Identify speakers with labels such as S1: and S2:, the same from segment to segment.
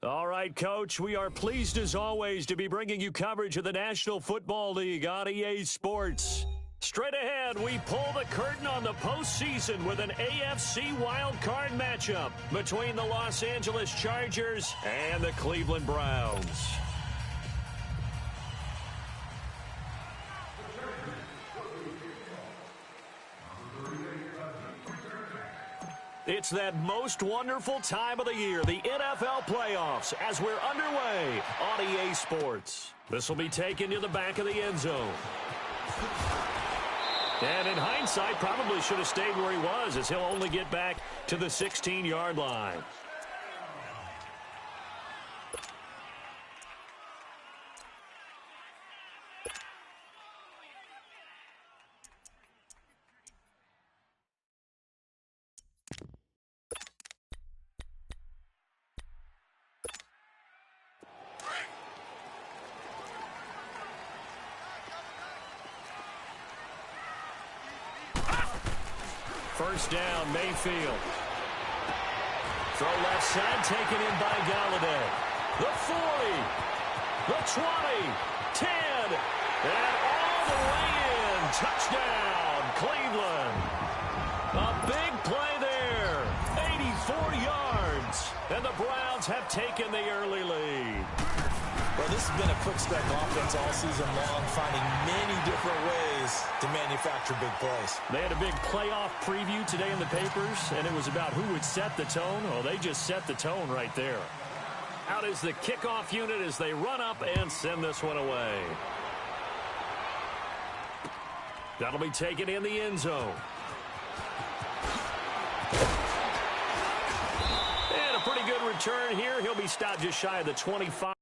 S1: All right, Coach, we are pleased as always to be bringing you coverage of the National Football League on EA Sports. Straight ahead, we pull the curtain on the postseason with an AFC wildcard matchup between the Los Angeles Chargers and the Cleveland Browns. It's that most wonderful time of the year, the NFL playoffs, as we're underway on EA Sports. This will be taken to the back of the end zone. And in hindsight, probably should have stayed where he was, as he'll only get back to the 16-yard line. First down, Mayfield. Throw left side, taken in by Galladay. The 40, the 20, 10, and all the way in. Touchdown, Cleveland. A big play there, 84 yards, and the Browns have taken the early lead.
S2: Well, this has been a quick strike offense all season long, finding many different ways to manufacture big plays.
S1: They had a big playoff preview today in the papers, and it was about who would set the tone. Well, they just set the tone right there. Out is the kickoff unit as they run up and send this one away. That'll be taken in the end zone. And a pretty good return here. He'll be stopped just shy of the 25.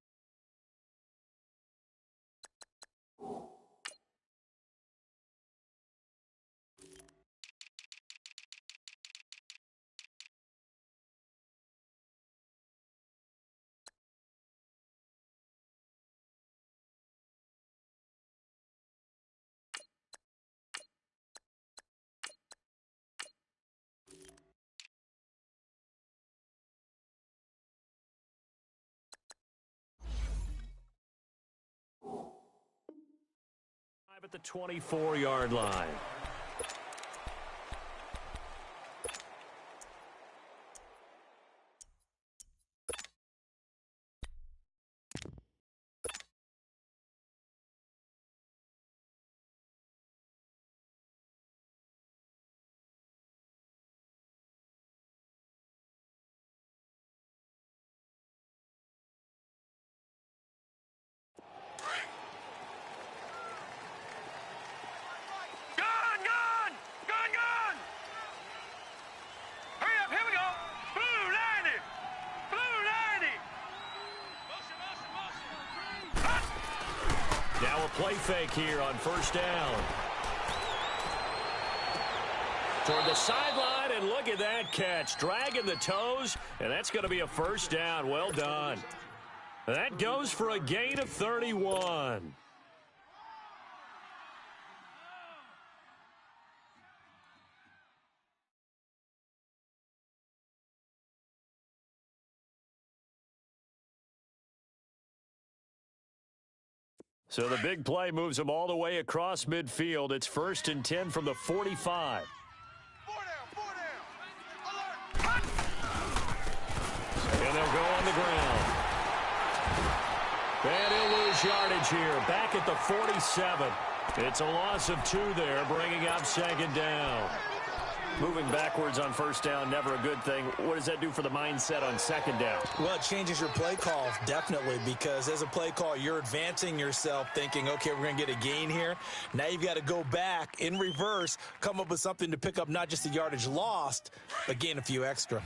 S1: At the 24-yard line. Now a play fake here on first down. Toward the sideline, and look at that catch. Dragging the toes, and that's going to be a first down. Well done. That goes for a gain of 31. So the big play moves them all the way across midfield. It's 1st and 10 from the 45. And they'll go on the ground. And he'll lose yardage here. Back at the 47. It's a loss of 2 there, bringing up 2nd down. Moving backwards on first down, never a good thing. What does that do for the mindset on 2nd down?
S2: Well, it changes your play call, definitely, because as a play call, you're advancing yourself thinking, okay, we're going to get a gain here. Now you've got to go back in reverse, come up with something to pick up not just the yardage lost, but gain a few extra.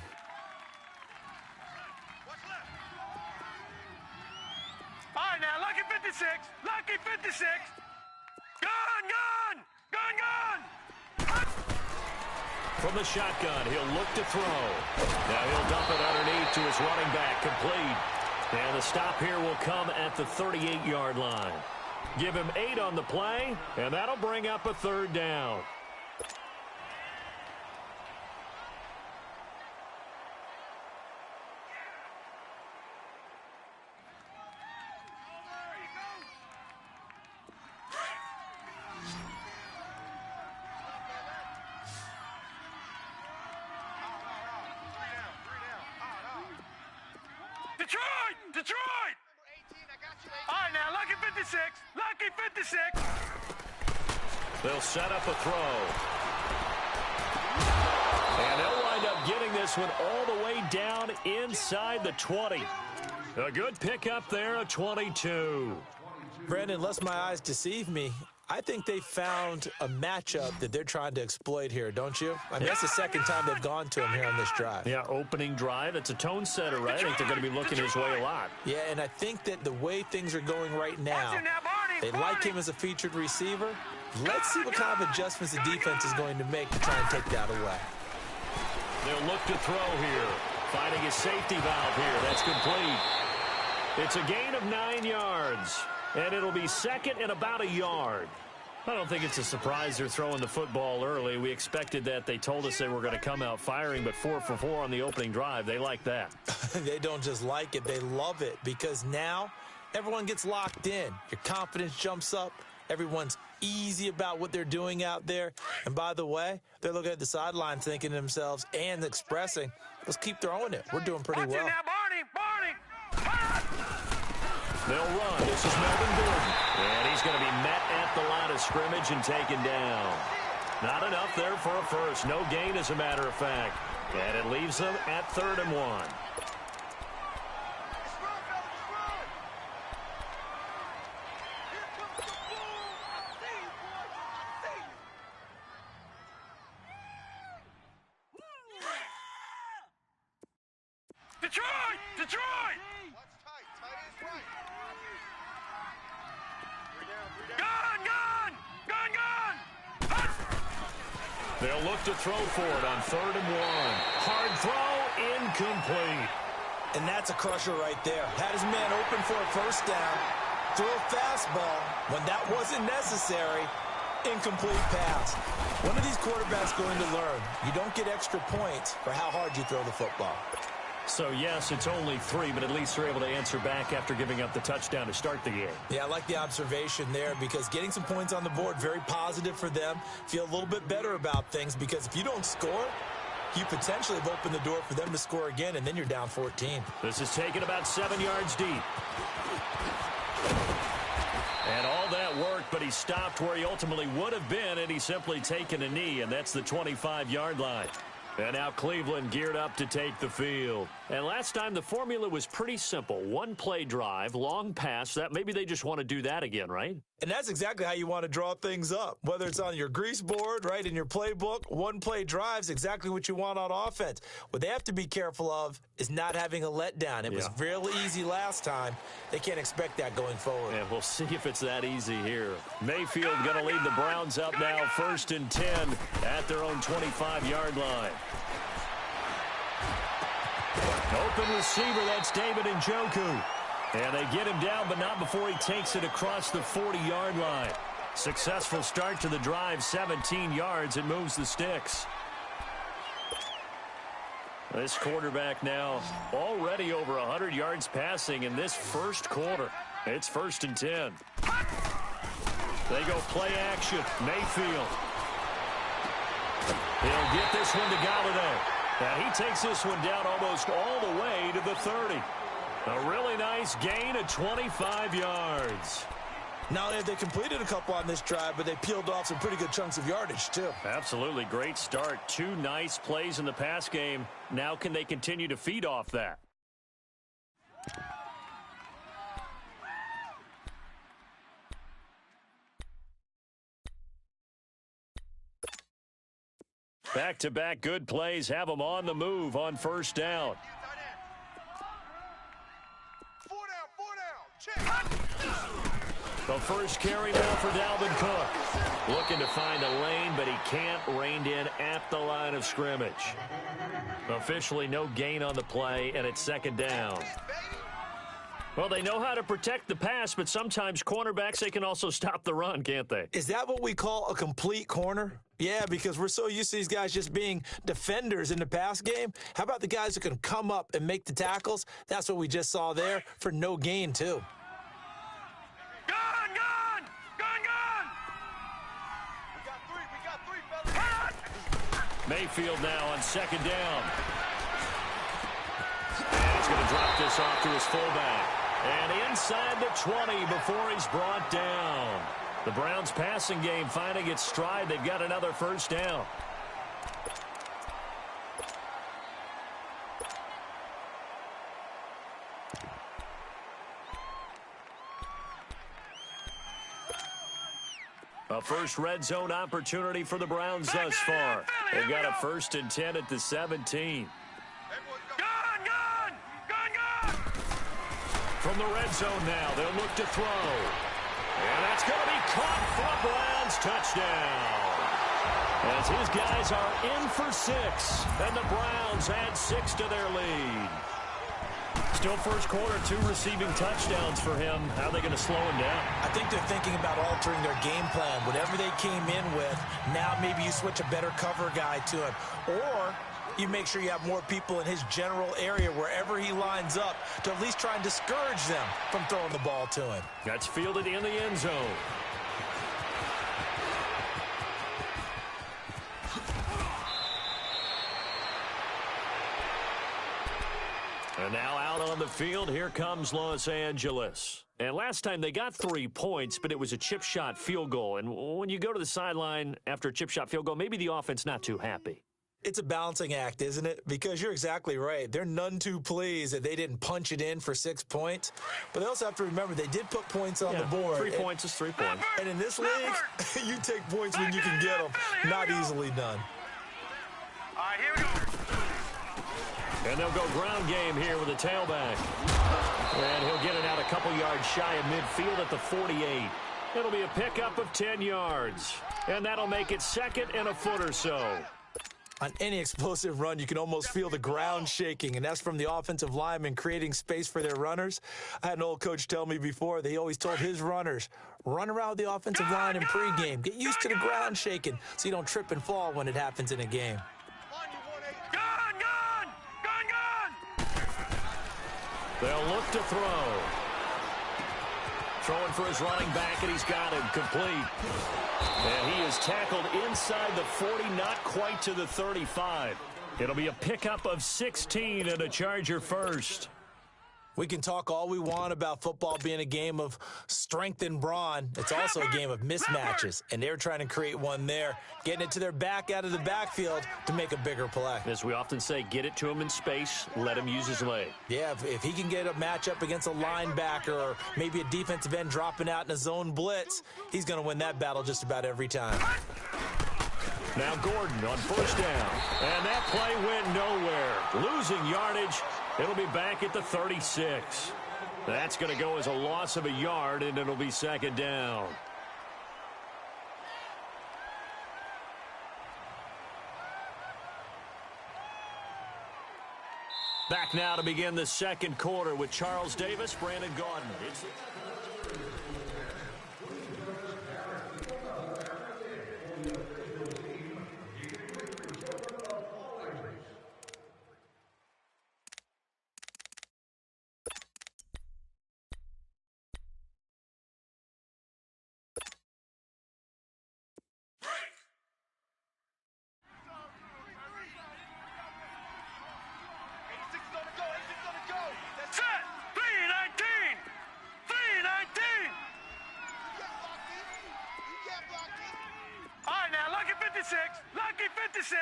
S3: All right, now, lucky 56, lucky 56. Gun, gun, gun, gun.
S1: From the shotgun, he'll look to throw. Now he'll dump it underneath to his running back, complete. And the stop here will come at the 38-yard line. Give him 8 on the play, and that'll bring up a 3rd down.
S3: Detroit! Detroit! All right, now, lucky 56. Lucky 56.
S1: They'll set up a throw. And they'll wind up getting this one all the way down inside the 20. A good pickup there, a 22.
S2: Brandon, unless my eyes deceive me, I think they found a matchup that they're trying to exploit here, don't you? I mean, that's the second time they've gone to him here on this drive.
S1: Yeah, opening drive. It's a tone setter, right? I think they're going to be looking his way a lot.
S2: Yeah, and I think that the way things are going right now, they like him as a featured receiver. Let's see what kind of adjustments the defense is going to make to try and take that away.
S1: They'll look to throw here. Finding his safety valve here. That's complete. It's a gain of 9 yards. And it'll be second and about a yard. I don't think it's a surprise they're throwing the football early. We expected that. They told us they were going to come out firing, but 4 for 4 on the opening drive. They like that.
S2: They don't just like it. They love it because now everyone gets locked in. Your confidence jumps up. Everyone's easy about what they're doing out there. And by the way, they're looking at the sideline thinking to themselves and expressing, let's keep throwing it. We're doing pretty well.
S1: They'll run. This is Melvin Gordon. And he's going to be met at the line of scrimmage and taken down. Not enough there for a first. No gain, as a matter of fact. And it leaves them at 3rd and 1.
S3: Detroit! Detroit!
S1: They'll look to throw for it on 3rd and 1. Hard throw, incomplete.
S2: And that's a crusher right there. Had his man open for a first down. Threw a fastball when that wasn't necessary. Incomplete pass. One of these quarterbacks going to learn. You don't get extra points for how hard you throw the football.
S1: So, yes, it's only 3, but at least they're able to answer back after giving up the touchdown to start the game. Yeah,
S2: I like the observation there because getting some points on the board, very positive for them. Feel a little bit better about things because if you don't score, you potentially have opened the door for them to score again, and then you're down 14.
S1: This is taken about 7 yards deep. And all that worked, but he stopped where he ultimately would have been, and he's simply taken a knee, and that's the 25-yard line. And now Cleveland geared up to take the field. And last time the formula was pretty simple. 1-play drive, long pass. That maybe they just want to do that again, right?
S2: And that's exactly how you want to draw things up. Whether it's on your grease board, right, in your playbook, 1-play drive's exactly what you want on offense. What they have to be careful of is not having a letdown. It was real easy last time. They can't expect that going forward.
S1: And we'll see if it's that easy here. Mayfield going to lead the Browns up now, 1st and 10 at their own 25-yard line. Open receiver, that's David Njoku. And they get him down, but not before he takes it across the 40-yard line. Successful start to the drive, 17 yards, and moves the sticks. This quarterback now already over 100 yards passing in this first quarter. It's 1st and 10. They go play action. Mayfield. He'll get this one to Galladay. And he takes this one down almost all the way to the 30. A really nice gain of 25 yards.
S2: Not only have they completed a couple on this drive, but they peeled off some pretty good chunks of yardage, too.
S1: Absolutely. Great start. 2 nice plays in the pass game. Now can they continue to feed off that? Back-to-back good plays have them on the move on 1st down. The first carry now for Dalvin Cook. Looking to find a lane, but he can't. Reined in at the line of scrimmage. Officially no gain on the play, and it's 2nd down. Well, they know how to protect the pass, but sometimes cornerbacks, they can also stop the run, can't they?
S2: Is that what we call a complete corner? Yeah, because we're so used to these guys just being defenders in the pass game. How about the guys who can come up and make the tackles? That's what we just saw there for no gain, too.
S1: Mayfield now on 2nd down. And it's going to drop this off to his fullback. And inside the 20 before he's brought down. The Browns passing game finding its stride. They've got another first down. A first red zone opportunity for the Browns thus far. They've got a 1st and 10 at the 17. From the red zone now, they'll look to throw. And that's going to be caught for a Browns touchdown. As his guys are in for 6, and the Browns add 6 to their lead. Still first quarter, 2 receiving touchdowns for him. How are they going to slow him down?
S2: I think they're thinking about altering their game plan. Whatever they came in with, now maybe you switch a better cover guy to him. Or you make sure you have more people in his general area wherever he lines up to at least try and discourage them from throwing the ball to him.
S1: That's fielded in the end zone. And now out on the field, here comes Los Angeles. And last time they got 3 points, but it was a chip shot field goal. And when you go to the sideline after a chip shot field goal, maybe the offense not too happy.
S2: It's a balancing act, isn't it? Because you're exactly right. They're none too pleased that they didn't punch it in for 6 points. But they also have to remember they did put points on the board.
S1: 3 points is 3 points.
S2: And in this league, you take points when you can get them. Not easily done.
S3: All right, here we go.
S1: And they'll go ground game here with a tailback. And he'll get it out a couple yards shy of midfield at the 48. It'll be a pickup of 10 yards. And that'll make it 2nd and a foot or so.
S2: On any explosive run, you can almost feel the ground shaking, and that's from the offensive linemen creating space for their runners. I had an old coach tell me before, he always told his runners, run around the offensive line in pregame. Get used to the ground shaking so you don't trip and fall when it happens in a game.
S1: They'll look to throw. Throwing for his running back, and he's got him complete. And he is tackled inside the 40, not quite to the 35. It'll be a pickup of 16 and a Charger first.
S2: We can talk all we want about football being a game of strength and brawn. It's also a game of mismatches, and they're trying to create one there, getting it to their back out of the backfield to make a bigger play.
S1: As we often say, get it to him in space, let him use his leg.
S2: Yeah, if he can get a matchup against a linebacker or maybe a defensive end dropping out in a zone blitz, he's going to win that battle just about every time.
S1: Now Gordon on first down, and that play went nowhere. Losing yardage. It'll be back at the 36. That's going to go as a loss of a yard, and it'll be 2nd down. Back now to begin the 2nd quarter with Charles Davis, Brandon Gaudin.
S3: Lucky 56.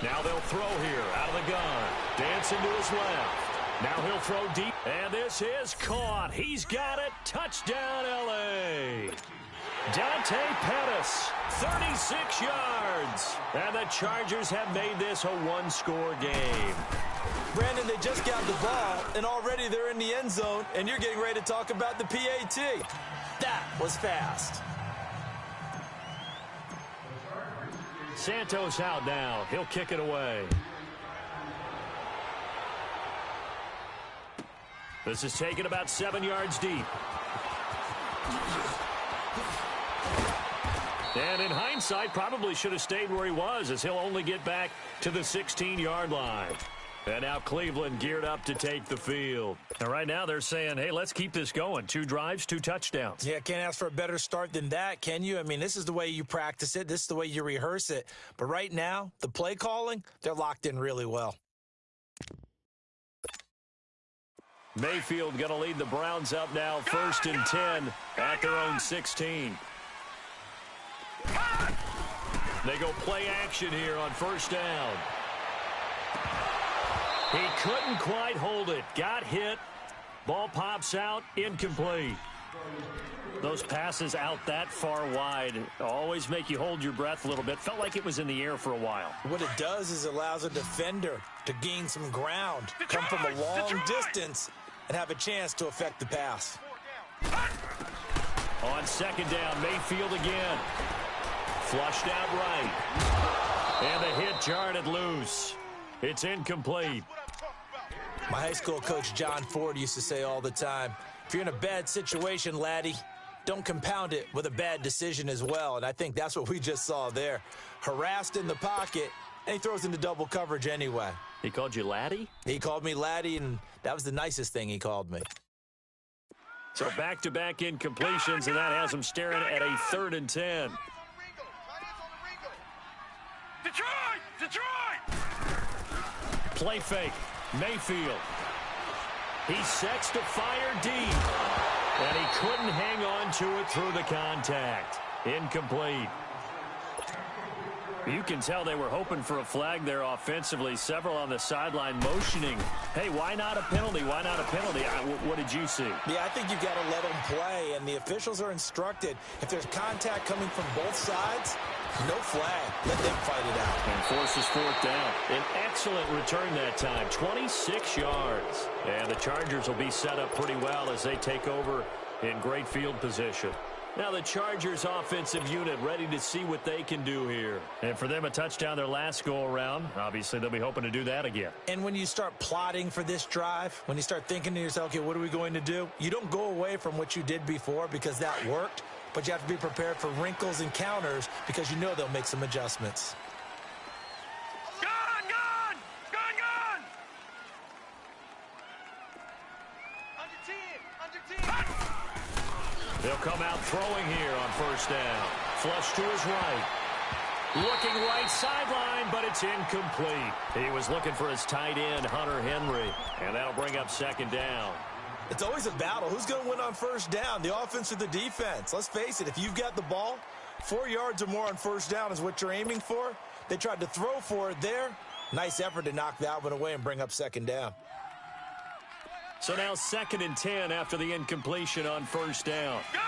S1: Now they'll throw here out of the gun. Dancing to his left. Now he'll throw deep. And this is caught. He's got it. Touchdown, L.A. Dante Pettis, 36 yards. And the Chargers have made this a one-score game.
S2: Brandon, they just got the ball, and already they're in the end zone, and you're getting ready to talk about the PAT. That was fast.
S1: Santos out now. He'll kick it away. This is taken about 7 yards deep. And in hindsight, probably should have stayed where he was, as he'll only get back to the 16-yard line. And now Cleveland geared up to take the field. And right now they're saying, hey, let's keep this going. 2 drives, 2 touchdowns.
S2: Yeah, can't ask for a better start than that, can you? I mean, this is the way you practice it. This is the way you rehearse it. But right now, the play calling, they're locked in really well.
S1: Mayfield going to lead the Browns up now, 1st and 10 at their own 16. They go play action here on 1st down. He couldn't quite hold it. Got hit. Ball pops out. Incomplete. Those passes out that far wide always make you hold your breath a little bit. Felt like it was in the air for a while.
S2: What it does is it allows a defender to gain some ground, come from a long distance, and have a chance to affect the pass.
S1: On 2nd down, Mayfield again. Flushed out right. And the hit jarred it loose. It's incomplete.
S2: My high school coach, John Ford, used to say all the time, if you're in a bad situation, laddie, don't compound it with a bad decision as well. And I think that's what we just saw there. Harassed in the pocket, and he throws into double coverage anyway.
S1: He called you laddie?
S2: He called me laddie, and that was the nicest thing he called me.
S1: So back-to-back incompletions, and that has him staring at a 3rd and 10.
S3: Detroit!
S1: Play fake. Mayfield. He sets to fire deep. And he couldn't hang on to it through the contact. Incomplete. You can tell they were hoping for a flag there offensively. Several on the sideline motioning. Hey, why not a penalty? Why not a penalty? What did you see?
S2: Yeah, I think you've got to let them play, and the officials are instructed. If there's contact coming from both sides, no flag. Let them fight it out.
S1: And forces 4th down. An excellent return that time. 26 yards. And the Chargers will be set up pretty well as they take over in great field position. Now the Chargers offensive unit ready to see what they can do here. And for them, a touchdown their last go-around. Obviously, they'll be hoping to do that again.
S2: And when you start plotting for this drive, when you start thinking to yourself, okay, what are we going to do? You don't go away from what you did before because that worked, but you have to be prepared for wrinkles and counters because you know they'll make some adjustments.
S3: Gone! Under 10!
S1: They'll come out throwing here on 1st down. Flush to his right. Looking right sideline, but it's incomplete. He was looking for his tight end, Hunter Henry, and that'll bring up 2nd down.
S2: It's always a battle. Who's going to win on 1st down, the offense or the defense? Let's face it, if you've got the ball, 4 yards or more on 1st down is what you're aiming for. They tried to throw for it there. Nice effort to knock that one away and bring up 2nd down.
S1: So now 2nd and 10 after the incompletion on 1st down.
S3: Gone!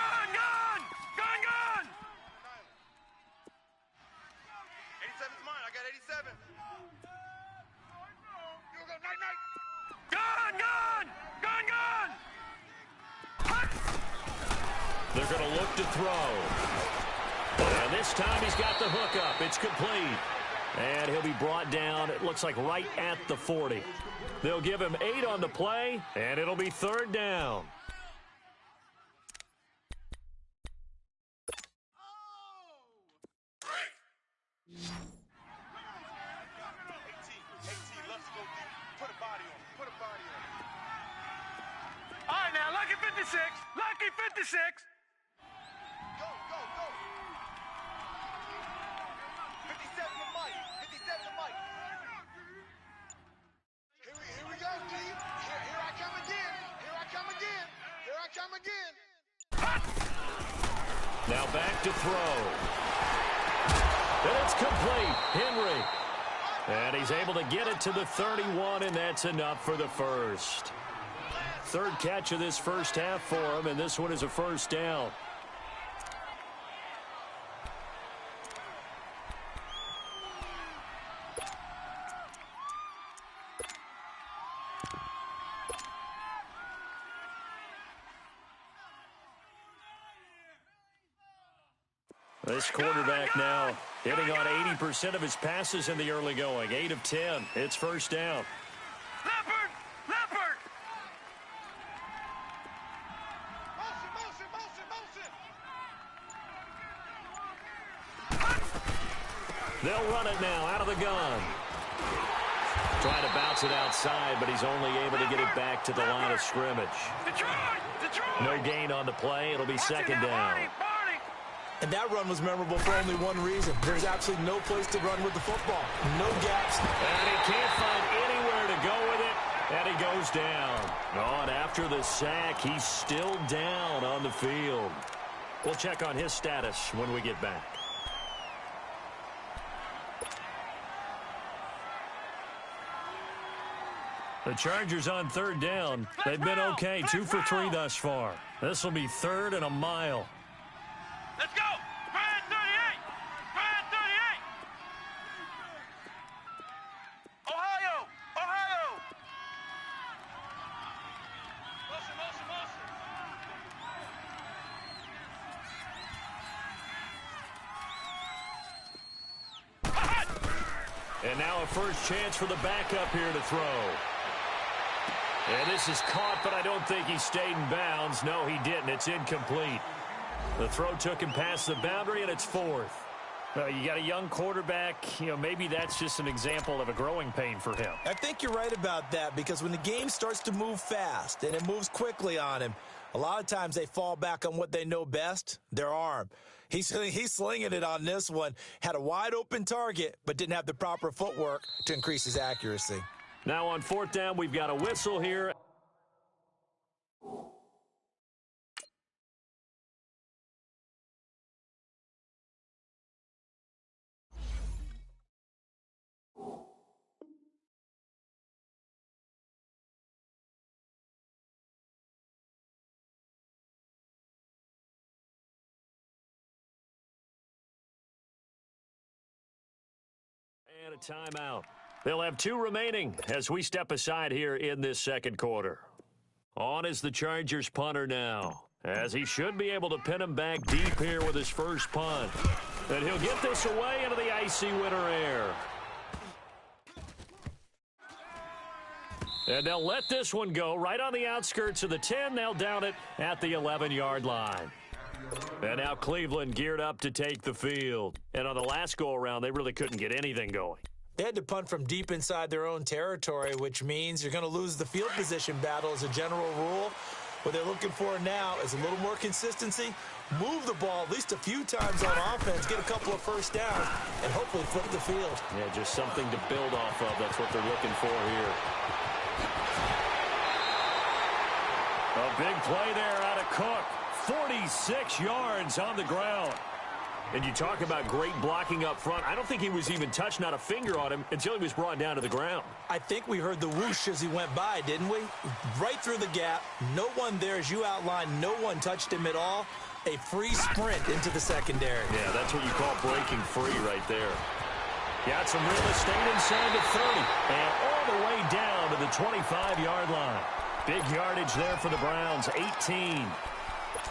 S3: 87's mine. I got 87. You go night. Gone!
S1: They're going to look to throw. And this time he's got the hook up. It's complete. And he'll be brought down, it looks like right at the 40. They'll give him 8 on the play, and it'll be 3rd down.
S3: All right, now, lucky 56. Lucky 56. Go. 57 to Mike. 57 to Mike. Here we go, Steve. Here I come again.
S1: Now back to throw. And it's complete. Henry. And he's able to get it to the 31, and that's enough for the first. 3rd catch of this first half for him, and this one is a 1st down. This quarterback now hitting on 80% of his passes in the early going. 8 of 10. It's 1st down.
S3: Leopard! Motion!
S1: They'll run it now out of the gun. Trying to bounce it outside, but he's only able to get it back to the line of scrimmage. No gain on the play. It'll be second down.
S2: And that run was memorable for only one reason. There's absolutely no place to run with the football. No gaps.
S1: And he can't find anywhere to go with it. And he goes down. On after the sack, he's still down on the field. We'll check on his status when we get back. The Chargers on third down. They've been okay, 2 for 3 thus far. This will be 3rd and a mile.
S3: Let's go! Brad 38! Brad 38! Ohio! Ohio! Motion, motion, motion.
S1: And now a first chance for the backup here to throw. And this is caught, but I don't think he stayed in bounds. No, he didn't. It's incomplete. The throw took him past the boundary, and it's 4th. You got a young quarterback. Maybe that's just an example of a growing pain for him.
S2: I think you're right about that, because when the game starts to move fast and it moves quickly on him, a lot of times they fall back on what they know best, their arm. He's slinging it on this one. Had a wide open target, but didn't have the proper footwork to increase his accuracy.
S1: Now on 4th down, we've got a whistle here. And a timeout. They'll have 2 remaining as we step aside here in this second quarter. On is the Chargers punter now, as he should be able to pin him back deep here with his first punt. And he'll get this away into the icy winter air. And they'll let this one go right on the outskirts of the 10. They'll down it at the 11-yard line. And now Cleveland geared up to take the field. And on the last go-around, they really couldn't get anything going.
S2: They had to punt from deep inside their own territory, which means you're going to lose the field position battle as a general rule. What they're looking for now is a little more consistency, move the ball at least a few times on offense, get a couple of first downs, and hopefully flip the field.
S1: Yeah, just something to build off of. That's what they're looking for here. A big play there out of Cook. 46 yards on the ground. And you talk about great blocking up front. I don't think he was even touched, not a finger on him, until he was brought down to the ground.
S2: I think we heard the whoosh as he went by, didn't we? Right through the gap. No one there, as you outlined. No one touched him at all. A free sprint into the secondary.
S1: Yeah, that's what you call breaking free right there. Got some real estate inside the 30. And all the way down to the 25-yard line. Big yardage there for the Browns, 18.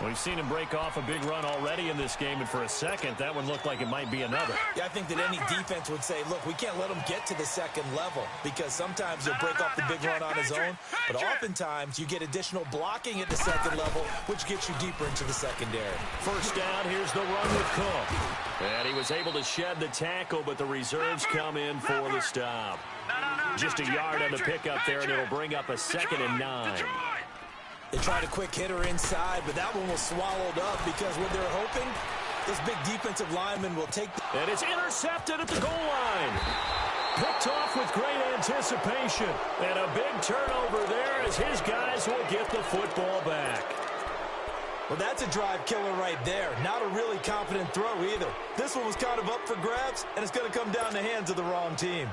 S1: We've seen him break off a big run already in this game, and for a second, that one looked like it might be another.
S2: Yeah, I think that any defense would say, look, we can't let him get to the second level, because sometimes he'll break off the big run on his own, but oftentimes you get additional blocking at the second level, which gets you deeper into the secondary.
S1: First down, here's the run with Cook. And he was able to shed the tackle, but the reserves come in for the stop. Just a yard on the pickup there, and it'll bring up a 2nd and 9.
S2: They tried a quick hitter inside, but that one was swallowed up because what they're hoping, this big defensive lineman will take the...
S1: And it's intercepted at the goal line. Picked off with great anticipation. And a big turnover there as his guys will get the football back.
S2: Well, that's a drive killer right there. Not a really confident throw either. This one was kind of up for grabs, and it's going to come down the hands of the wrong team.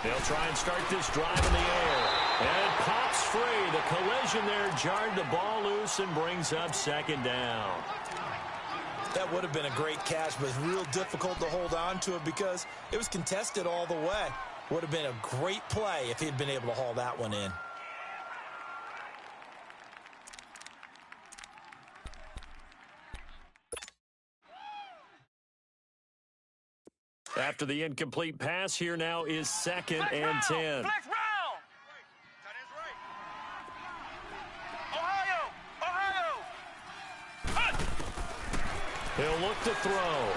S1: They'll try and start this drive in the air. And it pops free. The collision there jarred the ball loose and brings up 2nd down.
S2: That would have been a great catch, but it's real difficult to hold on to it because it was contested all the way. Would have been a great play if he'd been able to haul that one in.
S1: After the incomplete pass, here now is 2nd and 10.
S3: Flex round. Ohio.
S1: He'll look to throw.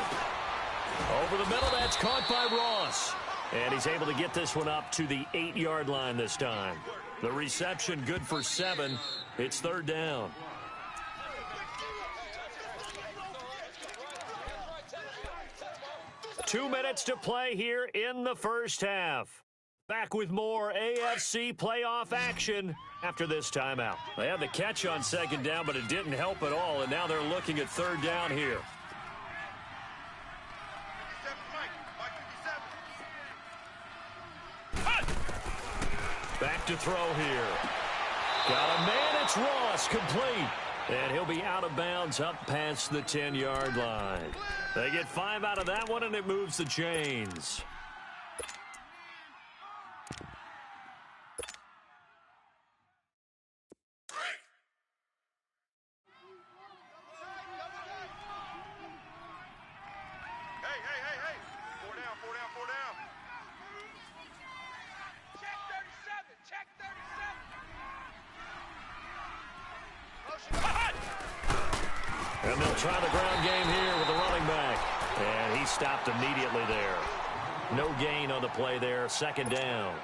S1: Over the middle, that's caught by Ross. And he's able to get this one up to the 8-yard line this time. The reception good for 7. It's 3rd down. Two minutes to play here in the first half. Back with more AFC playoff action after this timeout. They had the catch on 2nd down, but it didn't help at all, and now they're looking at 3rd down here. Back to throw here. Got a man, it's Ross, complete. And he'll be out of bounds up past the 10-yard line. They get 5 out of that one, and it moves the chains.
S3: Hey. 4 down. Check 37.
S1: And they'll try the ground game here with the running back. And he stopped immediately there. No gain on the play there. 2nd down.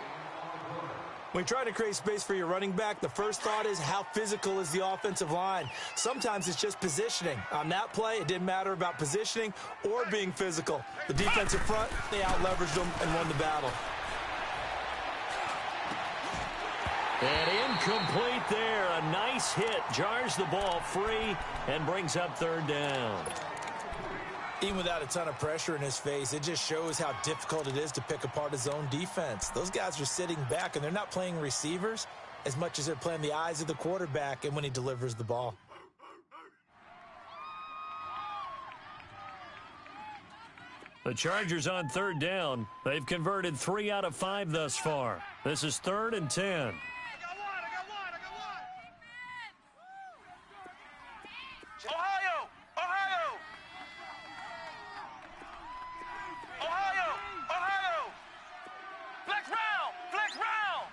S2: When you're trying to create space for your running back, the first thought is how physical is the offensive line. Sometimes it's just positioning. On that play, it didn't matter about positioning or being physical. The defensive front, they out-leveraged them and won the battle.
S1: And incomplete there. A nice hit. Jars the ball free and brings up 3rd down.
S2: Even without a ton of pressure in his face, it just shows how difficult it is to pick apart his own defense. Those guys are sitting back, and they're not playing receivers as much as they're playing the eyes of the quarterback and when he delivers the ball.
S1: The Chargers on 3rd down. They've converted 3 out of 5 thus far. This is 3rd and 10.
S3: I got one. Ohio. Flex round.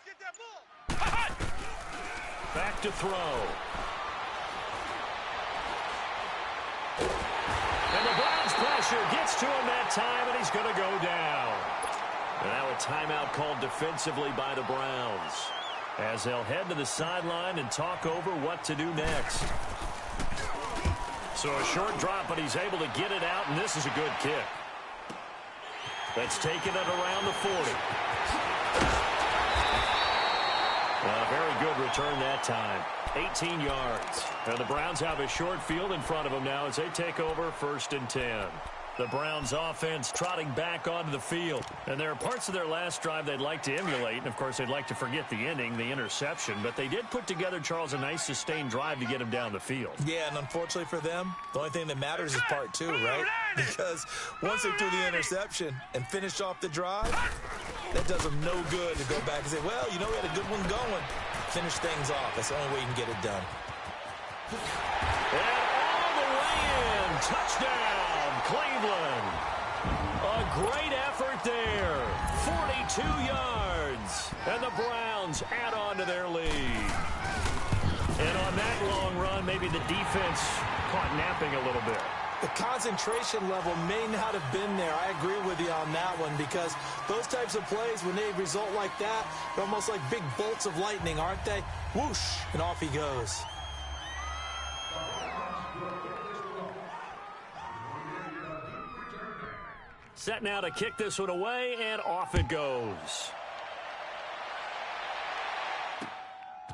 S3: Get that ball.
S1: Back to throw. And the Browns pressure gets to him that time, and he's going to go down. And now a timeout called defensively by the Browns, as they'll head to the sideline and talk over what to do next. So a short drop, but he's able to get it out, and this is a good kick. That's taken it around the 40. A very good return that time. 18 yards. And the Browns have a short field in front of them now as they take over 1st and 10. The Browns offense trotting back onto the field. And there are parts of their last drive they'd like to emulate. And, of course, they'd like to forget the ending, the interception. But they did put together, Charles, a nice sustained drive to get him down the field.
S2: Yeah, and unfortunately for them, the only thing that matters is part 2, right? Because once they threw the interception and finished off the drive, that does them no good to go back and say, well, you know, we had a good one going. Finish things off. That's the only way you can get it done.
S1: And all the way in. Touchdown, Cleveland. A great effort there. 42 yards. And the Browns add on to their lead. And on that long run, maybe the defense caught napping a little bit.
S2: The concentration level may not have been there. I agree with you on that one, because those types of plays, when they result like that, they're almost like big bolts of lightning, aren't they? Whoosh, and off he goes.
S1: Set now to kick this one away, and off it goes.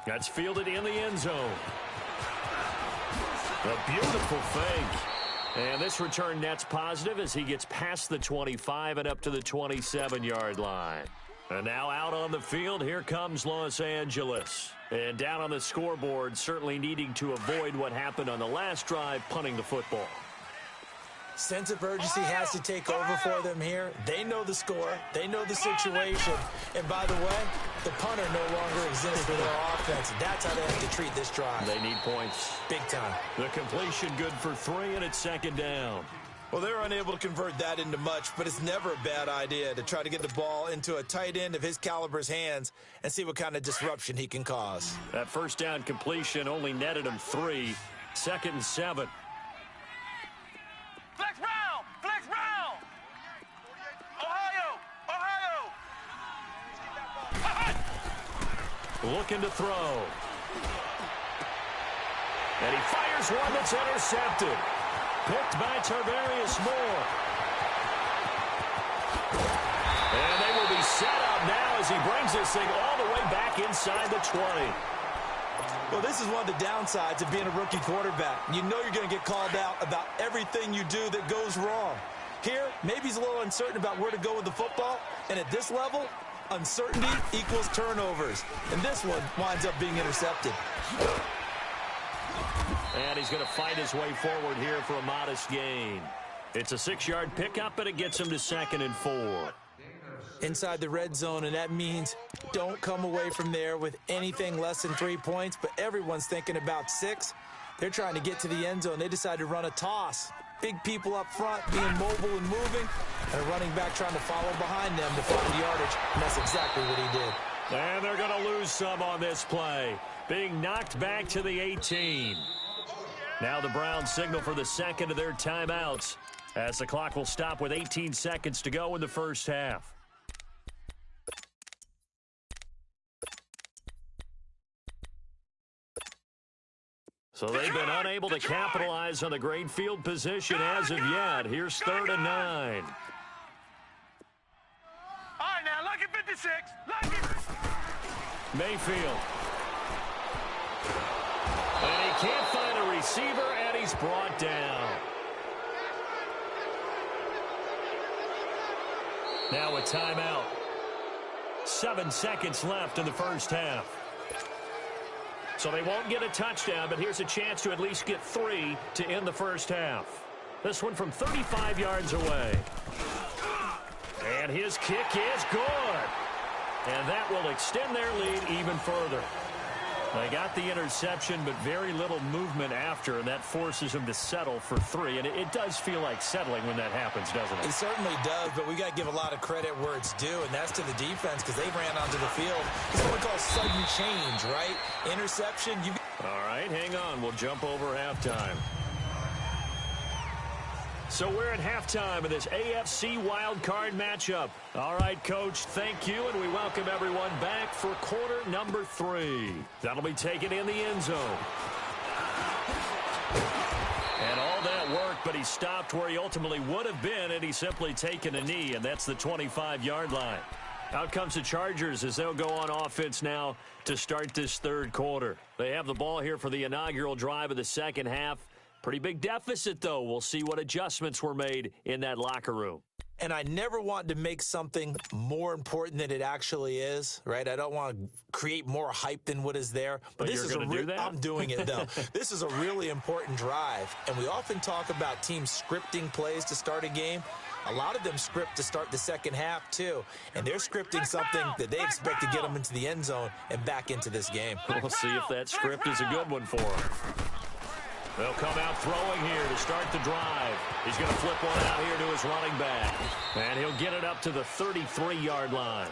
S1: That's fielded in the end zone. A beautiful fake. And this return net's positive as he gets past the 25 and up to the 27-yard line. And now out on the field, here comes Los Angeles. And down on the scoreboard, certainly needing to avoid what happened on the last drive, punting the football.
S2: Sense of urgency has to take over for them here. They know the score. They know the situation. And by the way, The punter no longer exists for their offense. That's how they have to treat this drive.
S1: They need points.
S2: Big time.
S1: The completion good for 3, and it's second down.
S2: Well, they're unable to convert that into much, but it's never a bad idea to try to get the ball into a tight end of his caliber's hands and see what kind of disruption he can cause.
S1: That first down completion only netted him 3. 2nd and 7.
S3: Flex round! Flex round! Ohio! Ohio!
S1: Looking to throw. And he fires one that's intercepted. Picked by Tarvarius Moore. And they will be set up now as he brings this thing all the way back inside the 20.
S2: Well, this is one of the downsides of being a rookie quarterback. You know you're going to get called out about everything you do that goes wrong. Here, maybe he's a little uncertain about where to go with the football. And at this level, uncertainty equals turnovers. And this one winds up being intercepted.
S1: And he's going to fight his way forward here for a modest gain. It's a 6-yard pickup, and it gets him to 2nd and 4.
S2: Inside the red zone, and that means don't come away from there with anything less than 3 points, but everyone's thinking about 6. They're trying to get to the end zone. They decide to run a toss. Big people up front being mobile and moving, and a running back trying to follow behind them to find the yardage, and that's exactly what he did.
S1: And they're going to lose some on this play, being knocked back to the 18. Now the Browns signal for the second of their timeouts as the clock will stop with 18 seconds to go in the first half. So they've been unable to capitalize on the great field position as of yet. Here's 3rd and 9.
S3: All right, now, lucky 56. Lucky.
S1: Mayfield. And he can't find a receiver, and he's brought down. Now a timeout. 7 seconds left in the first half. So they won't get a touchdown, but here's a chance to at least get 3 to end the first half. This one from 35 yards away. And his kick is good. And that will extend their lead even further. They got the interception, but very little movement after, and that forces them to settle for 3. And it does feel like settling when that happens, doesn't it?
S2: It certainly does, but we got to give a lot of credit where it's due, and that's to the defense because they ran onto the field. It's what we call sudden change, right? Interception.
S1: All right, hang on. We'll jump over halftime. So we're at halftime of this AFC wildcard matchup. All right, Coach, thank you, and we welcome everyone back for quarter number 3. That'll be taken in the end zone. And all that work, but he stopped where he ultimately would have been, and he's simply taken a knee, and that's the 25-yard line. Out comes the Chargers as they'll go on offense now to start this third quarter. They have the ball here for the inaugural drive of the second half. Pretty big deficit, though. We'll see what adjustments were made in that locker room.
S2: And I never want to make something more important than it actually is, right? I don't want to create more hype than what is there.
S1: But this is do that?
S2: I'm doing it, though. This is a really important drive. And we often talk about teams scripting plays to start a game. A lot of them script to start the second half, too. And they're scripting something that they expect to get them into the end zone and back into this game.
S1: We'll see if that script is a good one for them. They'll come out throwing here to start the drive. He's going to flip one out here to his running back. And he'll get it up to the 33-yard line.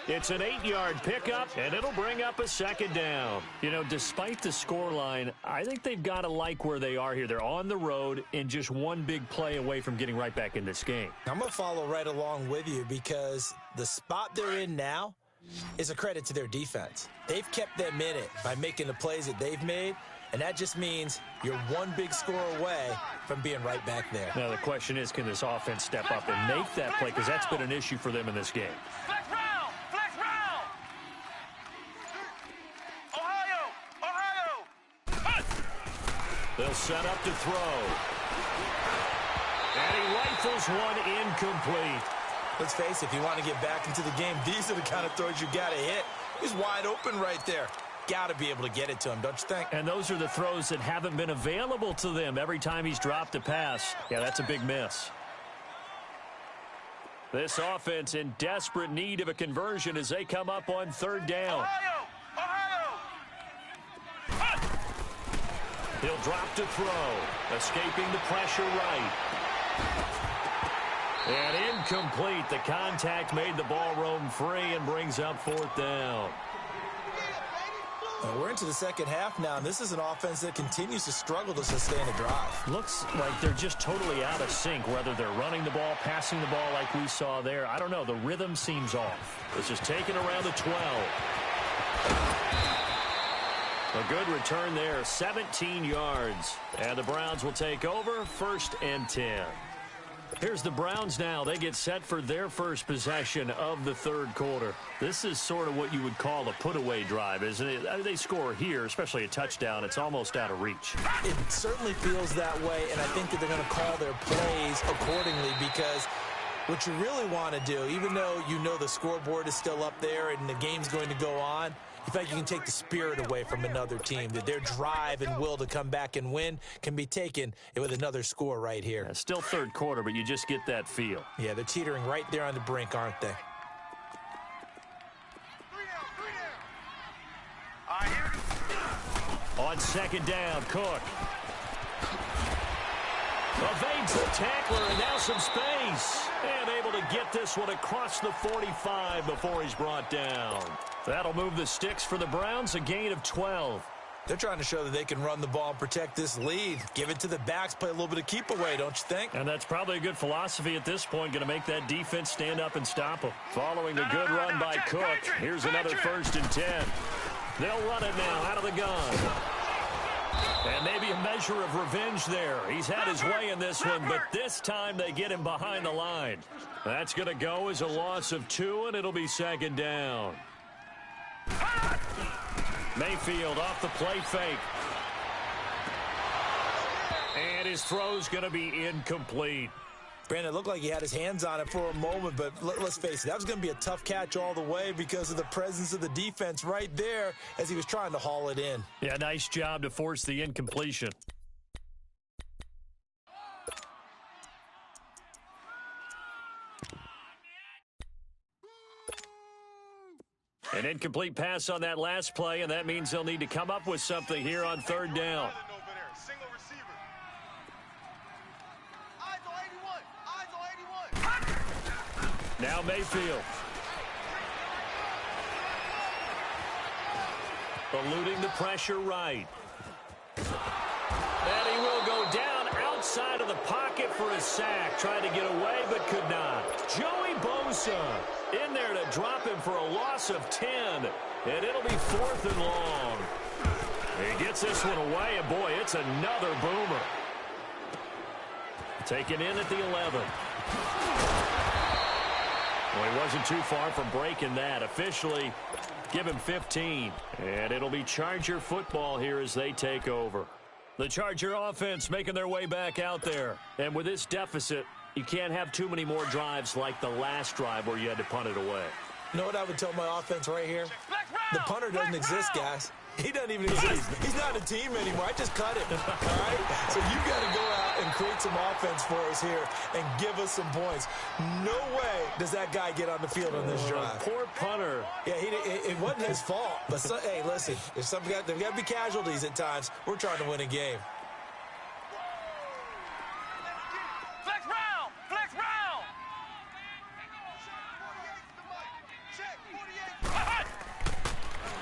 S1: It's an 8-yard pickup, and it'll bring up a second down. You know, despite the scoreline, I think they've got to like where they are here. They're on the road and just one big play away from getting right back in this game.
S2: I'm going to follow right along with you because the spot they're in now is a credit to their defense. They've kept them in it by making the plays that they've made. And that just means you're one big score away from being right back there.
S1: Now, the question is, can this offense step up and make that play? Because that's been an issue for them in this game.
S3: Flex round! Flex round! Ohio! Ohio!
S1: They'll set up to throw. And he rifles one incomplete.
S2: Let's face it, if you want to get back into the game, these are the kind of throws you got to hit. He's wide open right there. Got to be able to get it to him, don't you think?
S1: And those are the throws that haven't been available to them every time he's dropped a pass. Yeah, that's a big miss. This offense in desperate need of a conversion as they come up on third down. He'll drop to throw, escaping the pressure right. And incomplete. The contact made the ball roam free and brings up fourth down.
S2: We're into the second half now, and this is an offense that continues to struggle to sustain a drive.
S1: Looks like they're just totally out of sync, whether they're running the ball, passing the ball like we saw there. I don't know. The rhythm seems off. This is taken around the 12. A good return there, 17 yards. And the Browns will take over, 1st and 10. Here's the Browns now. They get set for their first possession of the third quarter. This is sort of what you would call a put-away drive, isn't it? They score here, especially a touchdown. It's almost out of reach.
S2: It certainly feels that way, and I think that they're going to call their plays accordingly because what you really want to do, even though you know the scoreboard is still up there and the game's going to go on, in fact, you can take the spirit away from another team, that their drive and will to come back and win can be taken with another score right here.
S1: Yeah, still third quarter, but you just get that feel.
S2: Yeah, they're teetering right there on the brink, aren't they?
S1: On second down, Cook. Evades the tackler, and now some space. And able to get this one across the 45 before he's brought down. That'll move the sticks for the Browns, a gain of 12.
S2: They're trying to show that they can run the ball and protect this lead. Give it to the backs, play a little bit of keep away, don't you think?
S1: And that's probably a good philosophy at this point, going to make that defense stand up and stop them. Following the good run by Cook, here's another 1st and 10. They'll run it now out of the gun. And maybe a measure of revenge there. He's had his way in this one, but this time they get him behind the line. That's going to go as a loss of 2, and it'll be 2nd down. Mayfield off the play fake. And his throw's going to be incomplete.
S2: Brandon, it looked like he had his hands on it for a moment, but let's face it, that was going to be a tough catch all the way because of the presence of the defense right there as he was trying to haul it in.
S1: Yeah, nice job to force the incompletion. An incomplete pass on that last play, and that means they'll need to come up with something here on third down. Now Mayfield. Eluding the pressure right. And he will go down outside of the pocket for a sack. Tried to get away, but could not. Joey Bosa in there to drop him for a loss of 10. And it'll be 4th and long. He gets this one away, and boy, it's another boomer. Taken in at the 11. Well, he wasn't too far from breaking that. Officially, give him 15. And it'll be Charger football here as they take over. The Charger offense making their way back out there. And with this deficit, you can't have too many more drives like the last drive where you had to punt it away.
S2: You know what I would tell my offense right here? The punter doesn't exist, guys. He doesn't even exist. He's not a team anymore. I just cut him, all right? So you've got to go out and create some offense for us here and give us some points. No way does that guy get on the field on this drive.
S1: Poor punter.
S2: Yeah, it wasn't his fault. But, hey, listen, there's got to be casualties at times. We're trying to win a game.
S3: Flex round! Flex round!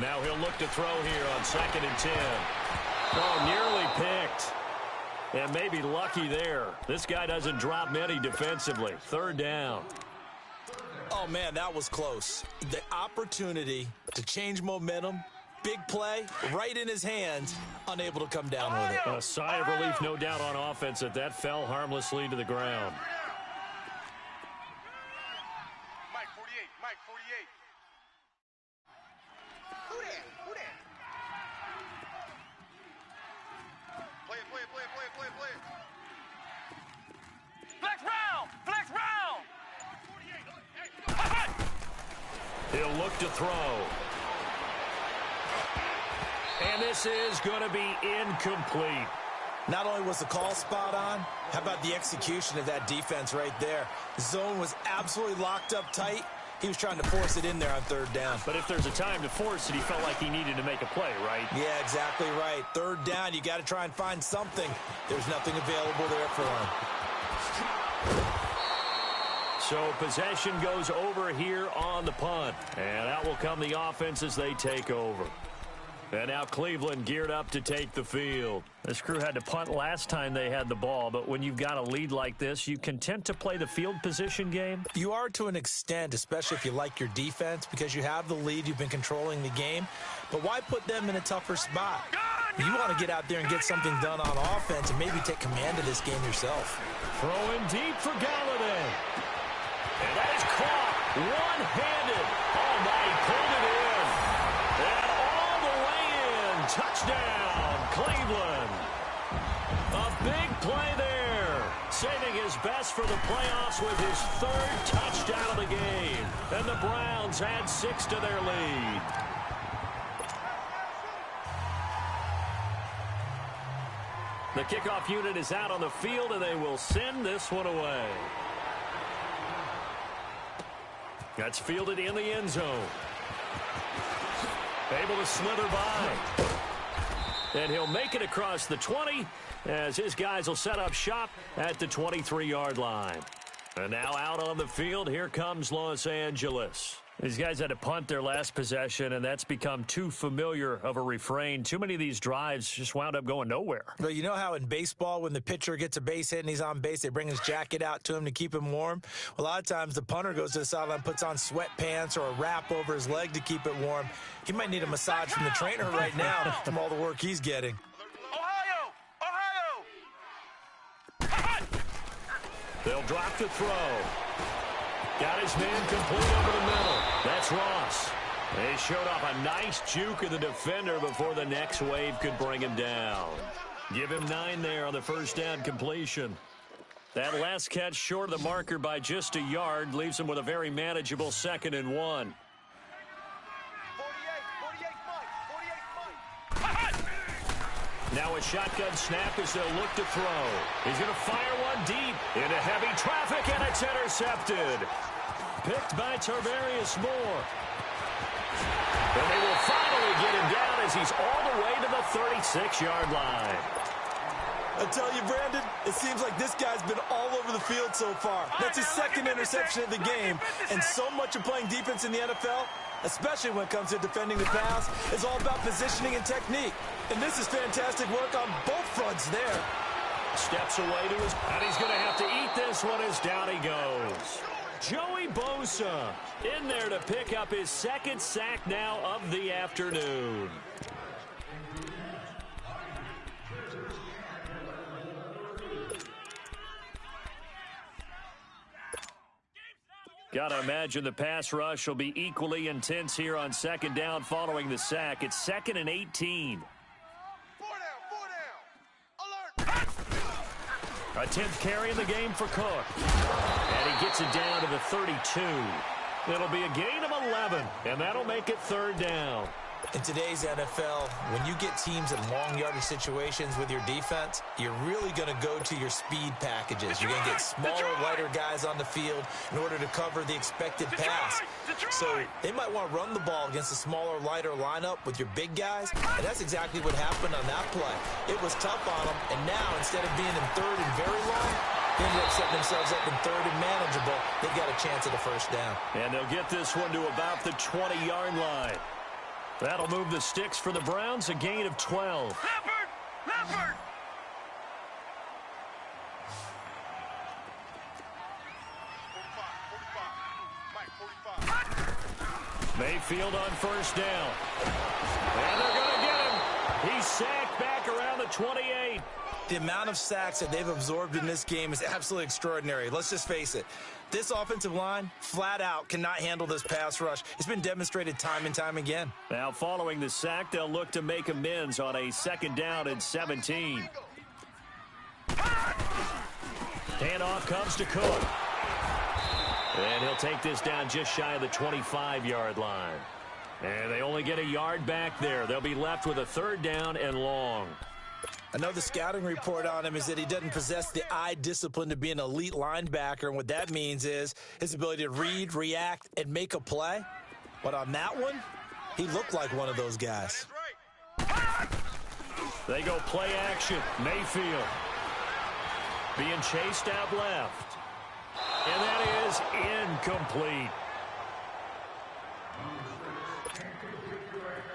S1: Now he'll look to throw here on 2nd and 10. Oh, nearly picked. And maybe lucky there. This guy doesn't drop many defensively. 3rd down.
S2: Oh, man, that was close. The opportunity to change momentum, big play, right in his hands, unable to come down with it.
S1: A sigh of relief, no doubt, on offense that fell harmlessly to the ground.
S3: Mike 48, Mike 48. Who that? Who that? Play it, play it, play it, play it, play it, play it. Flex round! Flex round!
S1: He'll look to throw. And this is going to be incomplete.
S2: Not only was the call spot on, how about the execution of that defense right there? The zone was absolutely locked up tight. He was trying to force it in there on third down.
S1: But if there's a time to force it, he felt like he needed to make a play, right?
S2: Yeah, exactly right. Third down, you got to try and find something. There's nothing available there for him.
S1: So possession goes over here on the punt. And out will come the offense as they take over. And now Cleveland geared up to take the field. This crew had to punt last time they had the ball, but when you've got a lead like this, you content to play the field position game?
S2: You are to an extent, especially if you like your defense, because you have the lead, you've been controlling the game. But why put them in a tougher spot? You want to get out there and get something done on offense and maybe take command of this game yourself.
S1: Throwing deep for Galladay. And that is caught one-handed. Oh, my, he pulled it in. And all the way in. Touchdown, Cleveland. A big play there. Saving his best for the playoffs with his third touchdown of the game. And the Browns add 6 to their lead. The kickoff unit is out on the field, and they will send this one away. That's fielded in the end zone. Able to slither by. And he'll make it across the 20 as his guys will set up shop at the 23-yard line. And now out on the field, here comes Los Angeles. These guys had to punt their last possession, and that's become too familiar of a refrain. Too many of these drives just wound up going nowhere.
S2: Well, you know how in baseball, when the pitcher gets a base hit and he's on base, they bring his jacket out to him to keep him warm? Well, a lot of times the punter goes to the sideline, puts on sweatpants or a wrap over his leg to keep it warm. He might need a massage from the trainer right now from all the work he's getting.
S3: Ohio!
S1: They'll drop the throw. Got his man complete over the middle. That's Ross. They showed off a nice juke of the defender before the next wave could bring him down. Give him 9 there on the first down completion. That last catch short of the marker by just a yard leaves him with a very manageable 2nd and 1.
S3: 48
S1: Now a shotgun snap as they'll look to throw. He's going to fire one deep into heavy traffic, and it's intercepted. Picked by Tarvarius Moore. And they will finally get him down as he's all the way to the 36-yard line.
S2: I tell you, Brandon, it seems like this guy's been all over the field so far. That's his 2nd interception of the game. And so much of playing defense in the NFL, especially when it comes to defending the pass, is all about positioning and technique. And this is fantastic work on both fronts there.
S1: Steps away to his... And he's going to have to eat this one as down he goes. Joey Bosa in there to pick up his 2nd sack now of the afternoon. Got to imagine the pass rush will be equally intense here on 2nd down following the sack. It's 2nd and 18.
S3: 4 down. Alert.
S1: A 10th carry in the game for Cook. And he gets it down to the 32. It'll be a gain of 11, and that'll make it 3rd down.
S2: In today's NFL, when you get teams in long yardage situations with your defense, you're really going to go to your speed packages. You're going to get smaller, lighter guys on the field in order to cover the expected pass. So they might want to run the ball against a smaller, lighter lineup with your big guys, and that's exactly what happened on that play. It was tough on them, and now instead of being in 3rd and very long, they ended up setting themselves up in 3rd and manageable. They've got a chance at a 1st down.
S1: And they'll get this one to about the 20-yard line. That'll move the sticks for the Browns, a gain of 12.
S3: Leopard!
S1: Mayfield on 1st down. And they're going to get him. He's sacked back around the 28.
S2: The amount of sacks that they've absorbed in this game is absolutely extraordinary. Let's just face it. This offensive line, flat out, cannot handle this pass rush. It's been demonstrated time and time again.
S1: Now, following the sack, they'll look to make amends on a 2nd down and 17. Handoff comes to Cook. And he'll take this down just shy of the 25-yard line. And they only get a yard back there. They'll be left with a 3rd down and long.
S2: I know the scouting report on him is that he doesn't possess the eye discipline to be an elite linebacker, and what that means is his ability to read, react, and make a play. But on that one, he looked like one of those guys.
S1: They go play action. Mayfield being chased out left. And that is incomplete.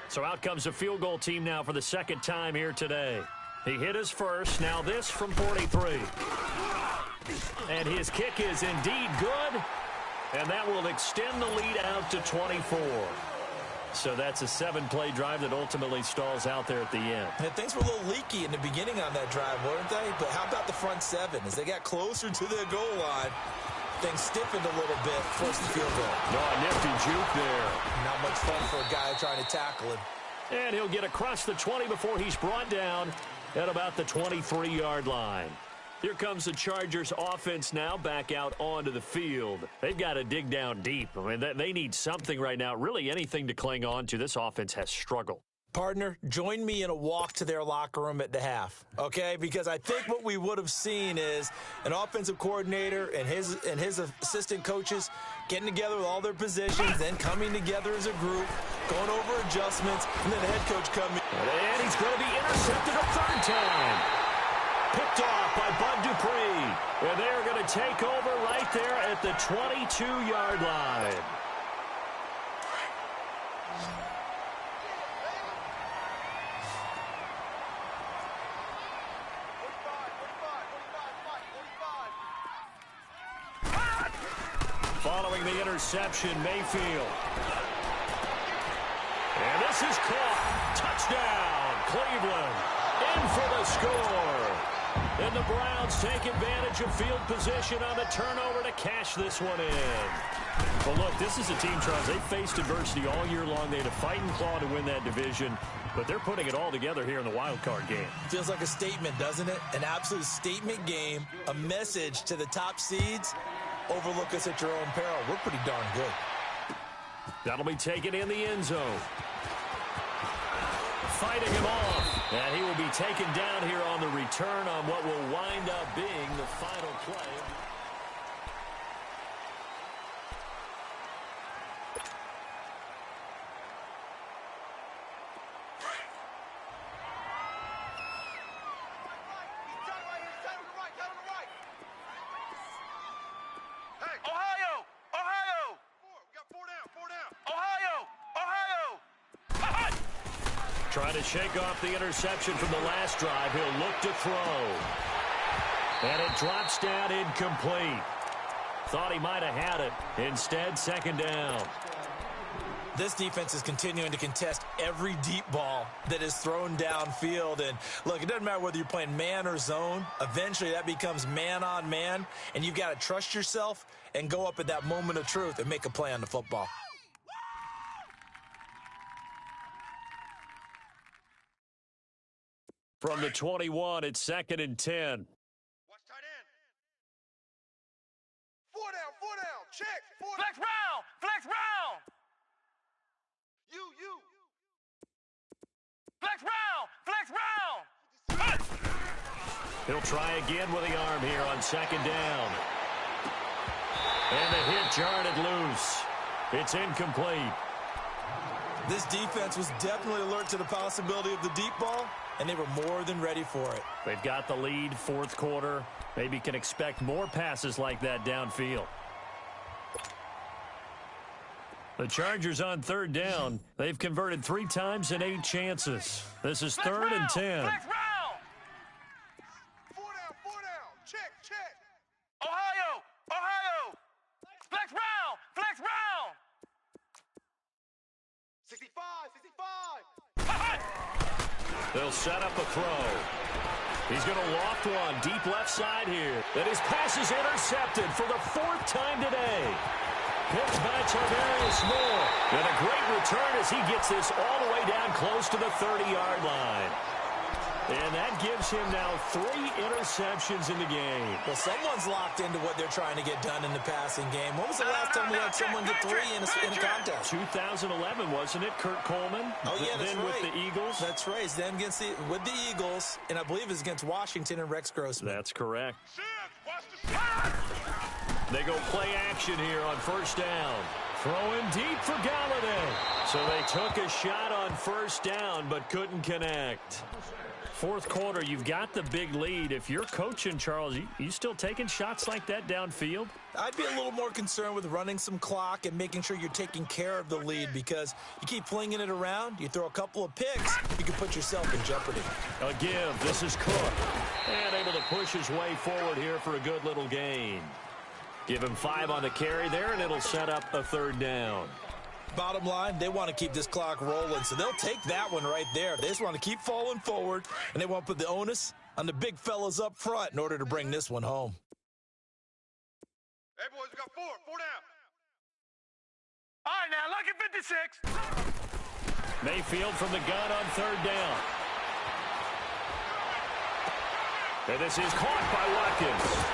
S1: So out comes a field goal team now for the second time here today. He hit his first. Now this from 43. And his kick is indeed good. And that will extend the lead out to 24. So that's a 7-play drive that ultimately stalls out there at the end.
S2: And things were a little leaky in the beginning on that drive, weren't they? But how about the front seven? As they got closer to the goal line, things stiffened a little bit, forced the field goal.
S1: No, a nifty juke there.
S2: Not much fun for a guy trying to tackle him.
S1: And he'll get across the 20 before he's brought down at about the 23-yard line. Here comes the Chargers offense now back out onto the field. They've got to dig down deep. I mean, they need something right now, really anything to cling on to. This offense has struggled.
S2: Partner, join me in a walk to their locker room at the half, okay? Because I think what we would have seen is an offensive coordinator and his assistant coaches getting together with all their positions, then coming together as a group, going over adjustments, and then the head coach coming.
S1: And he's going to be intercepted a third time. Picked off by Bud Dupree. And they're going to take over right there at the 22-yard line. Following the interception, Mayfield. And this is caught. Touchdown, Cleveland. In for the score. And the Browns take advantage of field position on the turnover to cash this one in. Well, look, this is a team, Charles, they faced adversity all year long. They had to fight and claw to win that division, but they're putting it all together here in the wild card game.
S2: Feels like a statement, doesn't it? An absolute statement game, a message to the top seeds. Overlook us at your own peril. We're pretty darn good.
S1: That'll be taken in the end zone. Fighting him off. And he will be taken down here on the return on what will wind up being the final play. Trying to shake off the interception from the last drive. He'll look to throw. And it drops down incomplete. Thought he might have had it. Instead, second down.
S2: This defense is continuing to contest every deep ball that is thrown downfield. And, look, it doesn't matter whether you're playing man or zone. Eventually, that becomes man on man. And you've got to trust yourself and go up at that moment of truth and make a play on the football.
S1: From the 21, it's 2nd and 10.
S3: Watch tight end. 4 down, check. Flex round. You. Flex round.
S1: He'll try again with the arm here on 2nd down. And the hit jarred it loose. It's incomplete.
S2: This defense was definitely alert to the possibility of the deep ball, and they were more than ready for it.
S1: They've got the lead, fourth quarter. Maybe can expect more passes like that downfield. The Chargers on 3rd down. They've converted 3 times in 8 chances. This is 3rd and 10.
S3: Flex round. 4 down, check. Ohio. Flex round. 65.
S1: They'll set up a throw. He's going to loft one deep left side here. And his pass is intercepted for the 4th time today. Picked by Tarvarius Moore. And a great return as he gets this all the way down close to the 30-yard line. And that gives him now 3 interceptions in the game.
S2: Well, someone's locked into what they're trying to get done in the passing game. When was the last time we had someone get 3 in a contest?
S1: 2011, wasn't it? Kurt Coleman.
S2: Oh, yeah, that's
S1: then
S2: right.
S1: with the Eagles.
S2: That's right. It's then with the Eagles, and I believe it's against Washington and Rex Grossman.
S1: That's correct. They go play action here on first down. Throwing deep for Galladay. So they took a shot on first down, but couldn't connect. Fourth quarter, you've got the big lead. If you're coaching, Charles, you still taking shots like that downfield?
S2: I'd be a little more concerned with running some clock and making sure you're taking care of the lead, because you keep flinging it around, you throw a couple of picks, you can put yourself in jeopardy.
S1: A give. This is Cook. And able to push his way forward here for a good little gain. Give him 5 on the carry there, and it'll set up a third down.
S2: Bottom line, they want to keep this clock rolling, so they'll take that one right there. They just want to keep falling forward, and they want to put the onus on the big fellas up front in order to bring this one home.
S3: Hey, boys, we got 4 down. All right, now, lucky 56.
S1: Mayfield from the gun on third down. And this is caught by Watkins.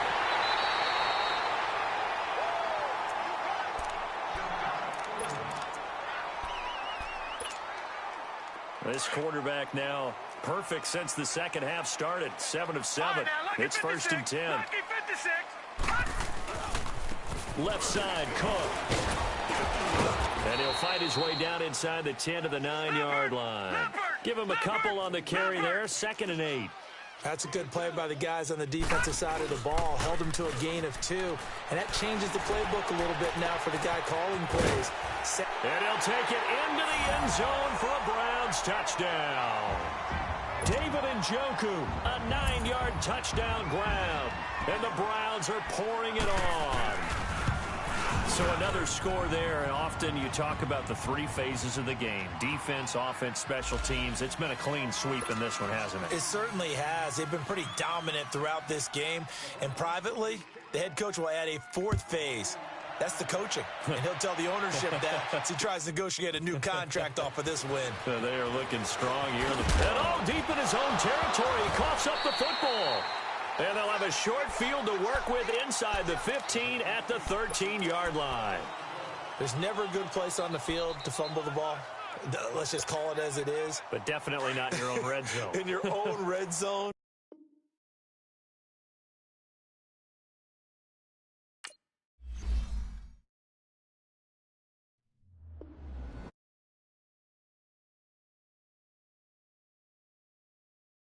S1: This quarterback now perfect since the second half started. 7 of 7.
S3: Right, now,
S1: It's 1st and 10.
S3: Lucky 56.
S1: Left side, Cook. And he'll fight his way down inside the 10 to the 9-yard line. Give him a couple on the carry there. 2nd and 8.
S2: That's a good play by the guys on the defensive side of the ball. Held him to a gain of 2. And that changes the playbook a little bit now for the guy calling plays.
S1: And he'll take it into the end zone for a Browns touchdown. David Njoku, a 9-yard touchdown grab. And the Browns are pouring it on. So another score there. And often you talk about the 3 phases of the game. Defense, offense, special teams. It's been a clean sweep in this one, hasn't it?
S2: It certainly has. They've been pretty dominant throughout this game. And privately, the head coach will add a 4th phase. That's the coaching. And he'll tell the ownership that as he tries to negotiate a new contract off of this win.
S1: They are looking strong here. And all deep in his own territory. He coughs up the football. And they'll have a short field to work with inside the 15 at the 13-yard line.
S2: There's never a good place on the field to fumble the ball. Let's just call it as it is.
S1: But definitely not in your own red zone.
S2: In your own red zone.